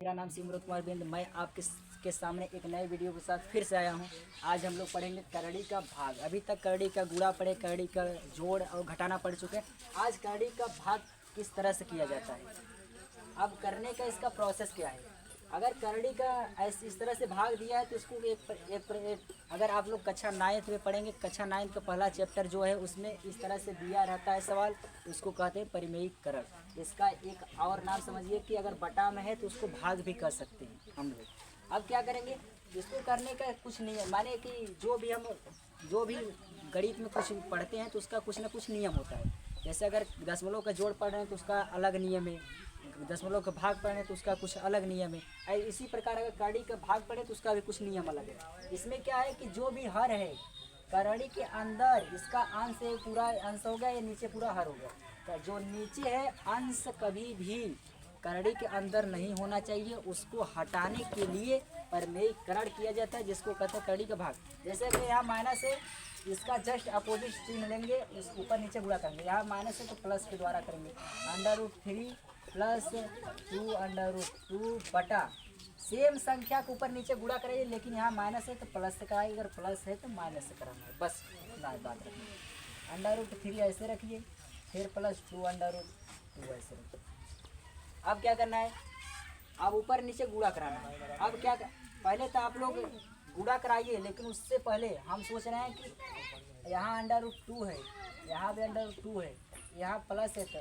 मेरा नाम सिमरत कुमार बिंद। मैं आपके के सामने एक नए वीडियो के साथ फिर से आया हूं। आज हम लोग पढ़ेंगे करड़ी का भाग। अभी तक करड़ी का गुणा पढ़े, करड़ी का जोड़ और घटाना पढ़ चुके हैं। आज करड़ी का भाग किस तरह से किया जाता है, अब करने का इसका प्रोसेस क्या है। अगर करड़ी का ऐसे इस तरह से भाग दिया है तो इसको एक अगर आप लोग कक्षा 9th में पढ़ेंगे, कक्षा 9th का पहला चैप्टर जो है उसमें इस तरह से दिया रहता है सवाल, उसको कहते हैं परिमेयीकरण। इसका एक और नाम समझिए कि अगर बटा में है तो उसको भाग भी कर सकते हैं हम लोग। अब क्या करेंगे, इसको करने का कुछ नियम, माने कि जो भी गणित में कुछ पढ़ते हैं तो उसका कुछ ना कुछ नियम होता है। जैसे अगर दशमलव का जोड़ पढ़ रहे हैं तो उसका अलग नियम है, दशमलव का भाग पढ़े तो उसका कुछ अलग नियम है। इसी प्रकार अगर करड़ी का भाग पढ़े तो उसका भी कुछ नियम अलग है। इसमें क्या है कि जो भी हर है करड़ी के अंदर, इसका अंश पूरा अंश हो गया, ये नीचे पूरा हर हो गया, तो जो नीचे है अंश कभी भी करड़ी के अंदर नहीं होना चाहिए। उसको हटाने के लिए परिमेयीकरण किया जाता है, जिसको कहते हैं करड़ी का भाग। जैसे कि यहाँ माइनस है, इसका जस्ट अपोजिट चिन्ह लेंगे, उस ऊपर नीचे गुणा करेंगे। यहाँ माइनस है तो प्लस के द्वारा करेंगे, √3 + 2√2 बटा सेम संख्या के ऊपर नीचे गुणा करेंगे, लेकिन यहाँ माइनस है तो प्लस से कराएंगे, अगर प्लस है तो माइनस से कराना है, बस इतना बात रखिए। √3 ऐसे रखिए, फिर प्लस 2√2 ऐसे रखिए। अब क्या करना है, अब ऊपर नीचे गुणा कराना है। अब क्या पहले तो आप लोग गुणा कराइए, लेकिन उससे पहले हम सोच रहे हैं कि यहाँ √2 है, यहाँ भी √2 है, यहाँ प्लस है, तो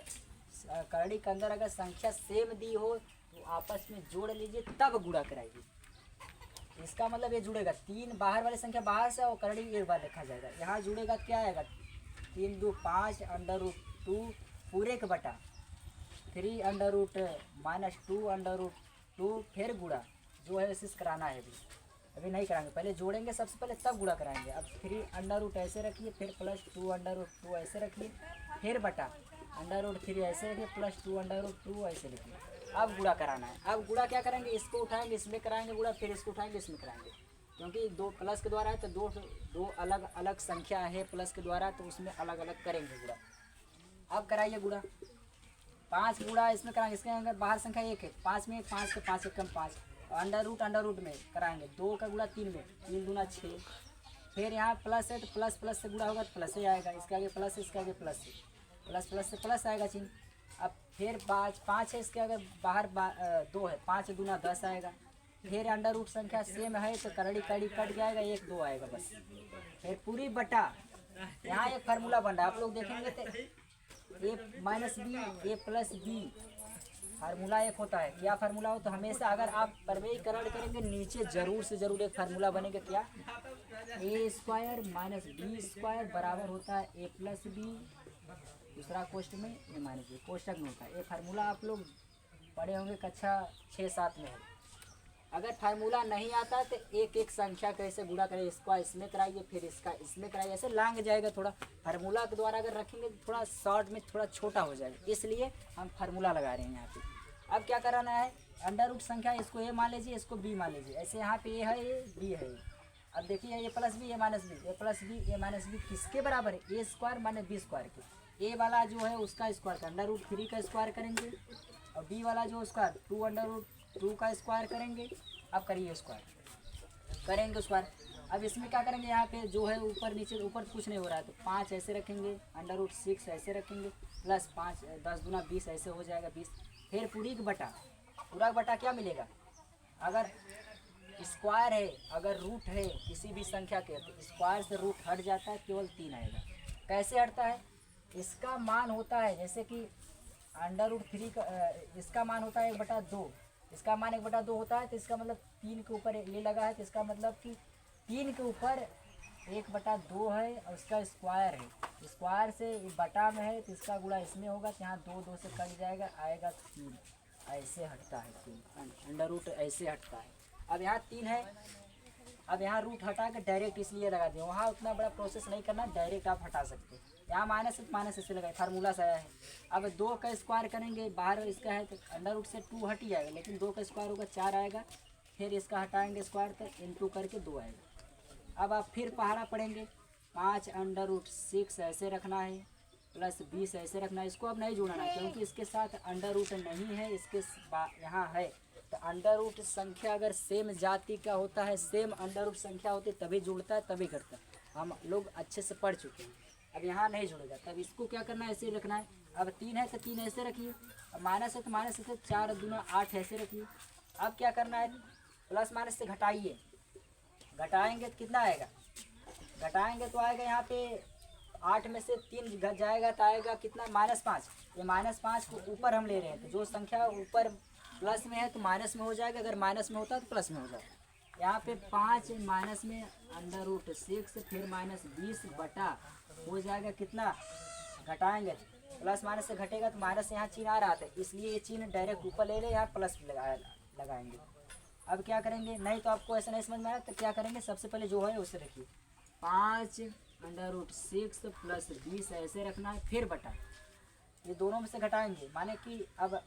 करड़ी के अंदर अगर संख्या सेम दी हो तो आपस में जोड़ लीजिए तब गुणा कराइए। इसका मतलब ये जुड़ेगा, 3 बाहर वाली संख्या बाहर से और करड़ी एक बार लिखा जाएगा। यहाँ जुड़ेगा क्या आएगा, 3 2 5 √2 पूरे का बटा 3 -2 फिर गुणा जो है इसे कराना है। अभी नहीं कराएंगे, पहले जोड़ेंगे सबसे पहले तब गुणा कराएंगे। अब 3 ऐसे रखिए, फिर प्लस 2 ऐसे रखिए, फिर बटा √3 ऐसे रखिए, प्लस 2 ऐसे लिखिए। अब गुणा कराना है। अब गुणा क्या करेंगे, इसको उठाएंगे इसमें कराएंगे गुणा, फिर इसको उठाएंगे इसमें कराएंगे, क्योंकि दो प्लस के द्वारा है तो दो अलग अलग संख्या है प्लस के द्वारा, तो उसमें अलग अलग करेंगे गुणा। अब कराइए गुणा, 5 गुणा इसमें कराएंगे, इसके अंदर बाहर संख्या 1 है, 5 में 1 5 के 5 1 कम 5, अंडर रूट में कराएंगे 2 का गुणा 3 में, 3 दूना 6, फिर यहाँ प्लस है तो प्लस प्लस से गुणा होगा तो प्लस ही आएगा, इसके आगे प्लस है, इसके आगे प्लस है, प्लस प्लस से प्लस आएगा चिन्ह। अब फिर 5 है, इसके अगर बाहर 2 है, 5 दूना 10 आएगा। फिर अंडर रूट संख्या सेम है तो करड़ी कट जाएगा, 1 2 आएगा बस। फिर पूरी बटा, यहाँ एक फार्मूला बन रहा है, आप लोग देखेंगे तो a - b a + b formula एक होता है। क्या फार्मूला हो, तो हमेशा अगर आप परिमेयीकरण करेंगे नीचे जरूर से जरूर एक फार्मूला बनेगा, क्या, a² - b² बराबर होता है a + b, दूसरा कोष्ट में a - b कोष्टक में होता है। ये फार्मूला आप लोग पढ़े होंगे कक्षा 6-7 में है। अगर फार्मूला नहीं आता तो एक एक संख्या कैसे गुणा करें, इसका इसमें कराइए, फिर इसका इसमें कराइए, ऐसे लांग जाएगा। थोड़ा फार्मूला के द्वारा अगर रखेंगे तो थोड़ा शॉर्ट में थोड़ा छोटा हो जाएगा, इसलिए हम फार्मूला लगा रहे हैं यहाँ पे। अब क्या कराना है, अंडर रूट संख्या इसको a मान लीजिए, इसको b मान लीजिए, ऐसे यहाँ पे a है, ये b है। अब देखिए a + b a - b, a + b किसके बराबर है, a² - b² के। a वाला जो है उसका स्क्वायर का √3 का स्क्वायर करेंगे, और b वाला जो उसका 2√2 का स्क्वायर करेंगे। अब करिए स्क्वायर, करेंगे स्क्वायर। अब इसमें क्या करेंगे, यहाँ पे जो है ऊपर नीचे, ऊपर कुछ नहीं हो रहा है तो 5 ऐसे रखेंगे, √6 ऐसे रखेंगे, प्लस 5 10 दूना 20 ऐसे हो जाएगा 20। फिर पूरा का बटा क्या मिलेगा, अगर स्क्वायर है, अगर रूट है किसी भी संख्या के तो स्क्वायर से रूट हट जाता है, केवल 3 आएगा। कैसे हटता है, इसका मान होता है जैसे कि √3 का इसका मान होता है 1/2, इसका मान 1/2 होता है, तो इसका मतलब 3 के ऊपर ये लगा है, तो इसका मतलब कि 3 के ऊपर 1/2 है और उसका स्क्वायर है, स्क्वायर से बटा में है तो इसका गुणा इसमें होगा, तो यहाँ 2 से कट जाएगा, आएगा 3, ऐसे हटता है 3, अंडर रूट ऐसे हटता है। अब यहाँ 3 है, अब यहाँ रूट हटा के डायरेक्ट इसलिए लगा दिया, वहाँ उतना बड़ा प्रोसेस नहीं करना, डायरेक्ट आप हटा सकते हैं। यहाँ माइनस ऐसे लगाए, फार्मूला से आया है। अब 2 का स्क्वायर करेंगे, बाहर इसका है तो अंडर रूट से 2 हट ही जाएगा, लेकिन 2 का स्क्वायर होगा 4 आएगा, फिर इसका हटाएंगे स्क्वायर तो × करके 2 आएगा। अब आप फिर पहाड़ा पढ़ेंगे, 5 √6 ऐसे रखना है, प्लस 20 ऐसे रखना है। इसको अब नहीं जोड़ना है क्योंकि इसके साथ अंडर रूट नहीं है, इसके यहाँ है तो अंडर रूट संख्या अगर सेम जाति का होता है, सेम अंडर रूट संख्या होती है तभी जुड़ता है तभी घटता है। हम लोग अच्छे से पढ़ चुके हैं। अब यहाँ नहीं जुड़ेगा, तब इसको क्या करना है, ऐसे रखना है। अब 3 है तो 3 ऐसे रखिए, अब माइनस है तो माइनस से 4 दूना 8 ऐसे रखिए। अब क्या करना है, प्लस माइनस से घटाइए, घटाएंगे तो कितना आएगा, घटाएंगे तो आएगा यहाँ पे 8 में से 3 घट जाएगा तो आएगा कितना, -5। ये -5 को ऊपर हम ले रहे हैं, तो जो संख्या ऊपर प्लस में है तो माइनस में हो जाएगा, अगर माइनस में होता है तो प्लस में हो जाएगा। यहाँ पे 5 माइनस में अंडर रूट 6 फिर -20 बटा हो जाएगा कितना, घटाएंगे प्लस माइनस से घटेगा तो माइनस यहाँ चिन्ह आ रहा था, इसलिए ये चिन्ह डायरेक्ट ऊपर ले ले, यहाँ प्लस लगाएंगे। अब क्या करेंगे, नहीं तो आपको ऐसा नहीं समझ में आया तो क्या करेंगे, सबसे पहले जो है उसे रखिए, 5 अंडर रूट 6 प्लस 20 ऐसे रखना है, फिर बटा ये दोनों में से घटाएंगे, माने कि अब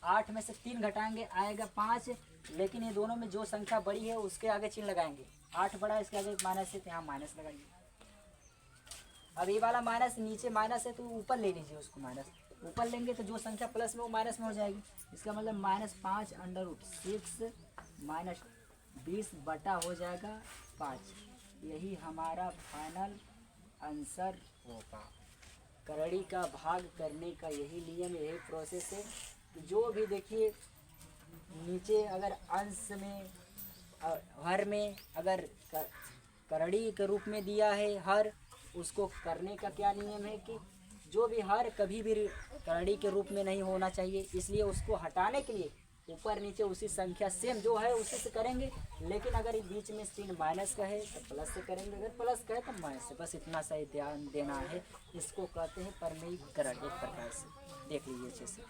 8 में से 3 घटाएंगे आएगा 5, लेकिन ये दोनों में जो संख्या बड़ी है उसके आगे चिन्ह लगाएंगे। 8 बड़ा इसके आगे माइनस है तो यहाँ माइनस लगाइए। अब ये वाला माइनस नीचे माइनस है तो ऊपर ले लीजिए उसको, माइनस ऊपर लेंगे तो जो संख्या प्लस में वो माइनस में हो जाएगी। इसका मतलब -5 अंडर रूट 6 -20 बटा हो जाएगा 5। यही हमारा फाइनल आंसर होगा। करड़ी का भाग करने का यही नियम, यही प्रोसेस है कि जो भी देखिए नीचे अगर अंश में हर में अगर करड़ी के रूप में दिया है हर, उसको करने का क्या नियम है कि जो भी हर कभी भी करड़ी के रूप में नहीं होना चाहिए, इसलिए उसको हटाने के लिए ऊपर नीचे उसी संख्या सेम जो है उसी से करेंगे। लेकिन अगर बीच में चिन्ह माइनस का है तो प्लस से करेंगे, अगर प्लस का है तो माइनस से, बस इतना सा ही ध्यान देना है। इसको कहते हैं परमेय करण, एक प्रकार से देख लीजिए अच्छे से।